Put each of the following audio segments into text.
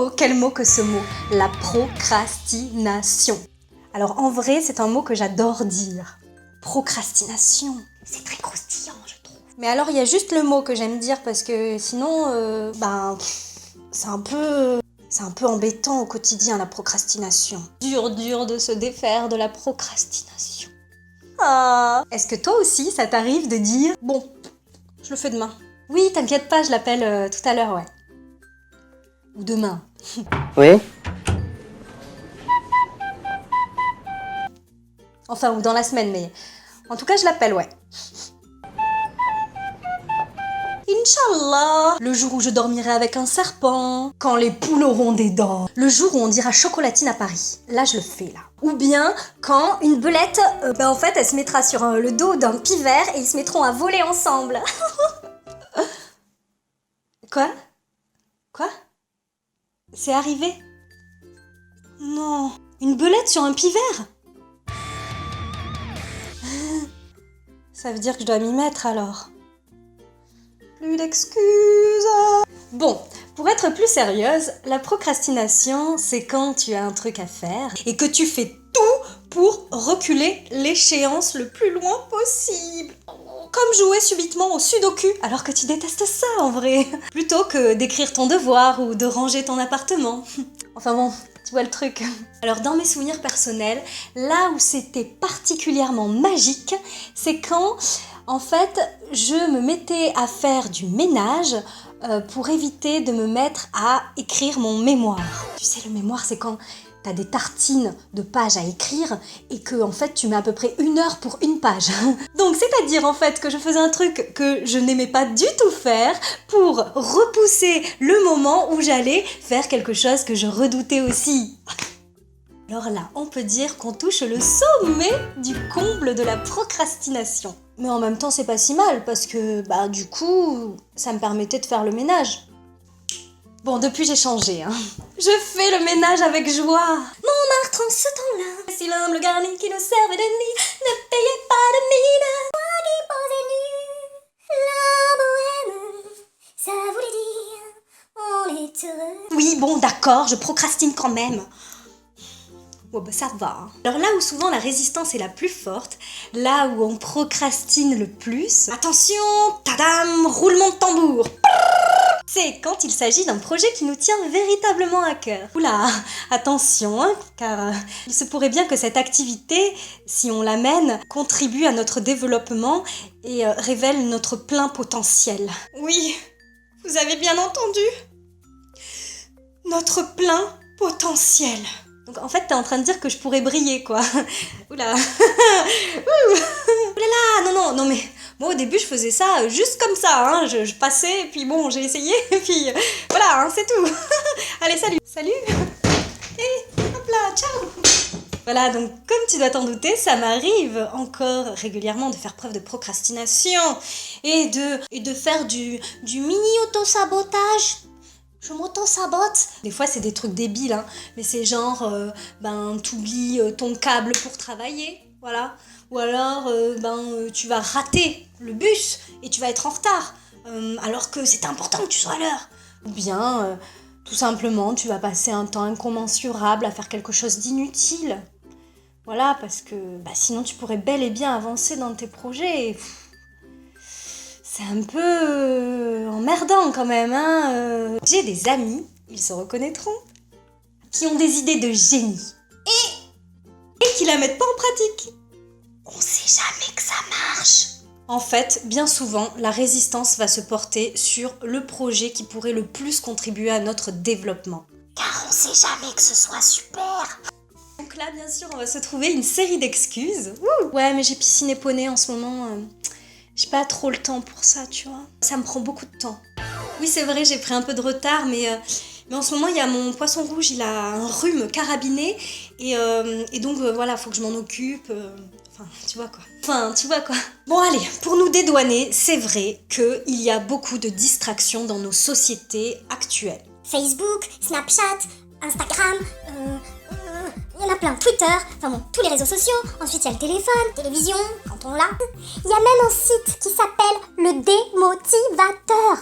Oh, quel mot que ce mot, la procrastination. Alors en vrai, c'est un mot que j'adore dire. Procrastination. C'est très croustillant, je trouve. Mais alors, il y a juste le mot que j'aime dire parce que sinon, c'est un peu embêtant au quotidien, la procrastination. Dur de se défaire de la procrastination. Ah. Est-ce que toi aussi, ça t'arrive de dire « Bon, je le fais demain ». Oui, t'inquiète pas, je l'appelle tout à l'heure, ouais. Ou demain. Oui. Enfin, ou dans la semaine, mais... En tout cas, je l'appelle, ouais. Inch'Allah. Le jour où je dormirai avec un serpent. Quand les poules auront des dents. Le jour où on dira chocolatine à Paris. Là, je le fais, là. Ou bien, quand une belette, en fait, elle se mettra sur le dos d'un pivert et ils se mettront à voler ensemble. Quoi ? C'est arrivé ? Non. Une belette sur un pivert ? Ça veut dire que je dois m'y mettre alors. Plus d'excuses. Bon, pour être plus sérieuse, la procrastination, c'est quand tu as un truc à faire et que tu fais tout pour reculer l'échéance le plus loin possible. Comme jouer subitement au sudoku, alors que tu détestes ça en vrai. Plutôt que d'écrire ton devoir ou de ranger ton appartement. Enfin bon, tu vois le truc. Alors dans mes souvenirs personnels, là où c'était particulièrement magique, c'est quand, en fait, je me mettais à faire du ménage pour éviter de me mettre à écrire mon mémoire. Tu sais, le mémoire, c'est quand t'as des tartines de pages à écrire et que en fait tu mets à peu près 1 heure pour une page. Donc c'est-à-dire en fait que je faisais un truc que je n'aimais pas du tout faire pour repousser le moment où j'allais faire quelque chose que je redoutais aussi. Alors là, on peut dire qu'on touche le sommet du comble de la procrastination. Mais en même temps, c'est pas si mal parce que du coup, ça me permettait de faire le ménage. Bon, depuis j'ai changé, hein. Je fais le ménage avec joie. Montmartre en ce temps-là, si l'humble garni qui nous servait de nid ne payait pas de mine. Moi qui posais nu, la bohème, ça voulait dire on est heureux. Oui, bon, d'accord, je procrastine quand même. Bon, ça va. Hein. Alors là où souvent la résistance est la plus forte, là où on procrastine le plus, attention, tadam, roulement de tambour. C'est quand il s'agit d'un projet qui nous tient véritablement à cœur. Oula, attention, hein, car il se pourrait bien que cette activité, si on la mène, contribue à notre développement et révèle notre plein potentiel. Oui, vous avez bien entendu. Notre plein potentiel. Donc en fait, t'es en train de dire que je pourrais briller, quoi. Oula. Oulala, non, mais... Moi, au début, je faisais ça juste comme ça, hein. Je passais, et puis bon, j'ai essayé, et puis voilà, hein, c'est tout. Allez, salut. Salut. Et hop là, ciao. Voilà, donc comme tu dois t'en douter, ça m'arrive encore régulièrement de faire preuve de procrastination et de faire du mini auto-sabotage. Je m'auto-sabote. Des fois, c'est des trucs débiles, hein, mais c'est genre, t'oublies ton câble pour travailler, voilà. Ou alors, tu vas rater le bus et tu vas être en retard, alors que c'est important que tu sois à l'heure. Ou bien, tout simplement, tu vas passer un temps incommensurable à faire quelque chose d'inutile. Voilà, parce que sinon, tu pourrais bel et bien avancer dans tes projets. C'est un peu emmerdant quand même, hein. J'ai des amis, ils se reconnaîtront, qui ont des idées de génie et qui la mettent pas en pratique. On sait jamais que ça marche. En fait, bien souvent, la résistance va se porter sur le projet qui pourrait le plus contribuer à notre développement. Car on sait jamais que ce soit super. Donc là, bien sûr, on va se trouver une série d'excuses. Ouh, ouais, mais j'ai piscine et poney en ce moment. J'ai pas trop le temps pour ça, tu vois. Ça me prend beaucoup de temps. Oui, c'est vrai, j'ai pris un peu de retard, mais en ce moment, il y a mon poisson rouge, il a un rhume carabiné. Et donc, voilà, faut que je m'en occupe. Tu vois quoi. Bon, allez, pour nous dédouaner, c'est vrai qu'il y a beaucoup de distractions dans nos sociétés actuelles. Facebook, Snapchat, Instagram, il y en a plein, Twitter, tous les réseaux sociaux. Ensuite, il y a le téléphone, télévision, quand on l'a. Il y a même un site qui s'appelle le Démotivateur.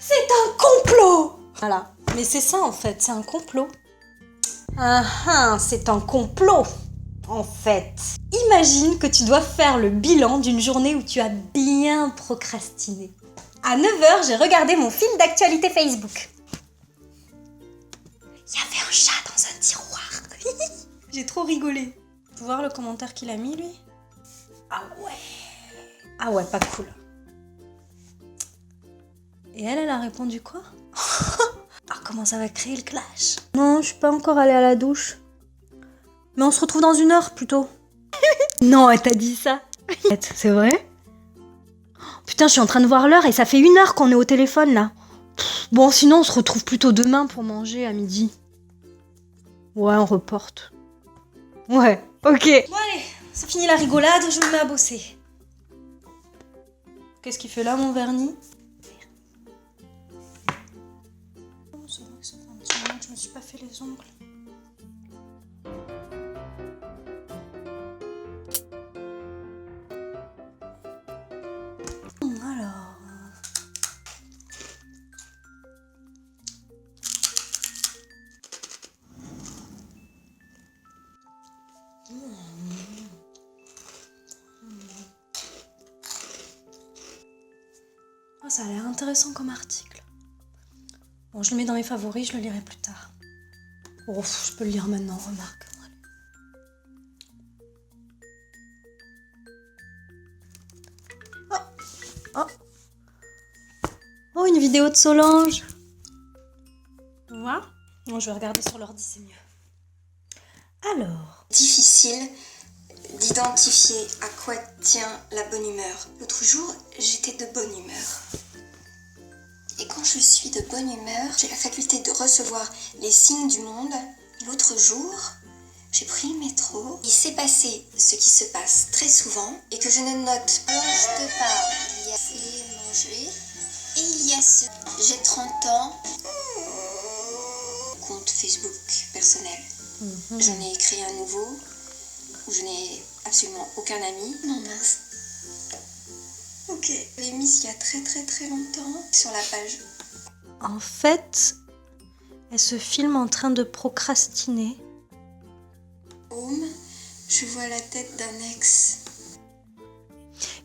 C'est un complot. Voilà. Mais c'est ça en fait, c'est un complot. C'est un complot en fait. Imagine que tu dois faire le bilan d'une journée où tu as bien procrastiné. À 9h, j'ai regardé mon fil d'actualité Facebook. Il y avait un chat dans un tiroir. J'ai trop rigolé. Tu peux voir le commentaire qu'il a mis lui? Ah ouais, pas cool. Et elle a répondu quoi? Comment ça va créer le clash? Non, je suis pas encore allée à la douche. Mais on se retrouve dans 1 heure plutôt. Non, elle t'a dit ça. C'est vrai? Putain, je suis en train de voir l'heure et ça fait 1 heure qu'on est au téléphone là. Bon, sinon on se retrouve plutôt demain pour manger à midi. Ouais, on reporte. Ouais, ok. Bon allez, c'est fini la rigolade, je me mets à bosser. Qu'est-ce qu'il fait là mon vernis? C'est vrai que ça fait un petit moment que je me suis pas fait les ongles. Alors... Oh, ça a l'air intéressant comme article. Bon, je le mets dans mes favoris, je le lirai plus tard. Oh, je peux le lire maintenant, remarque. Oh, une vidéo de Solange. Tu vois? Bon, je vais regarder sur l'ordi, c'est mieux. Alors... Difficile d'identifier à quoi tient la bonne humeur. L'autre jour, j'étais de bonne humeur. Et quand je suis de bonne humeur, j'ai la faculté de recevoir les signes du monde. L'autre jour, j'ai pris le métro. Il s'est passé ce qui se passe très souvent et que je ne note pas. Je te parle, il y a fait manger et il y a ce... J'ai 30 ans. Compte Facebook personnel. J'en ai créé un nouveau où je n'ai absolument aucun ami. Non, mince. Ok. Je l'ai mis il y a très longtemps sur la page. En fait, elle se filme en train de procrastiner. Boum, je vois la tête d'un ex.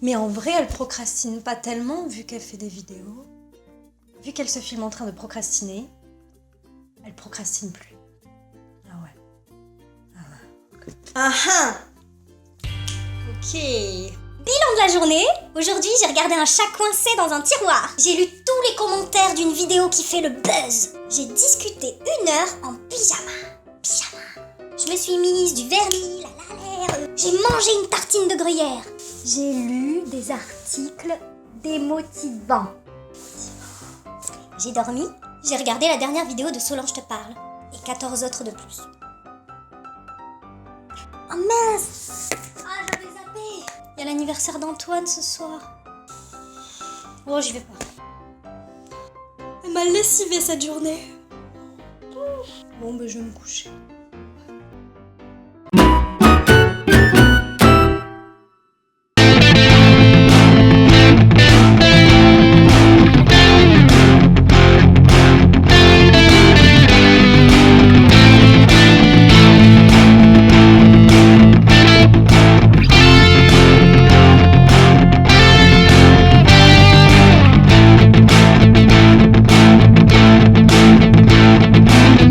Mais en vrai, elle procrastine pas tellement vu qu'elle fait des vidéos. Vu qu'elle se filme en train de procrastiner, elle procrastine plus. Ok. Bilan de la journée. Aujourd'hui, j'ai regardé un chat coincé dans un tiroir. J'ai lu tous les commentaires d'une vidéo qui fait le buzz. J'ai discuté 1 heure en pyjama. Je me suis mise du vernis, j'ai mangé une tartine de gruyère. J'ai lu des articles démotivants. J'ai dormi. J'ai regardé la dernière vidéo de Solange te parle. Et 14 autres de plus. Oh mince! Ah, j'avais zappé! Il y a l'anniversaire d'Antoine ce soir. Oh, j'y vais pas. Elle m'a lessivé cette journée. Bon, ben je vais me coucher.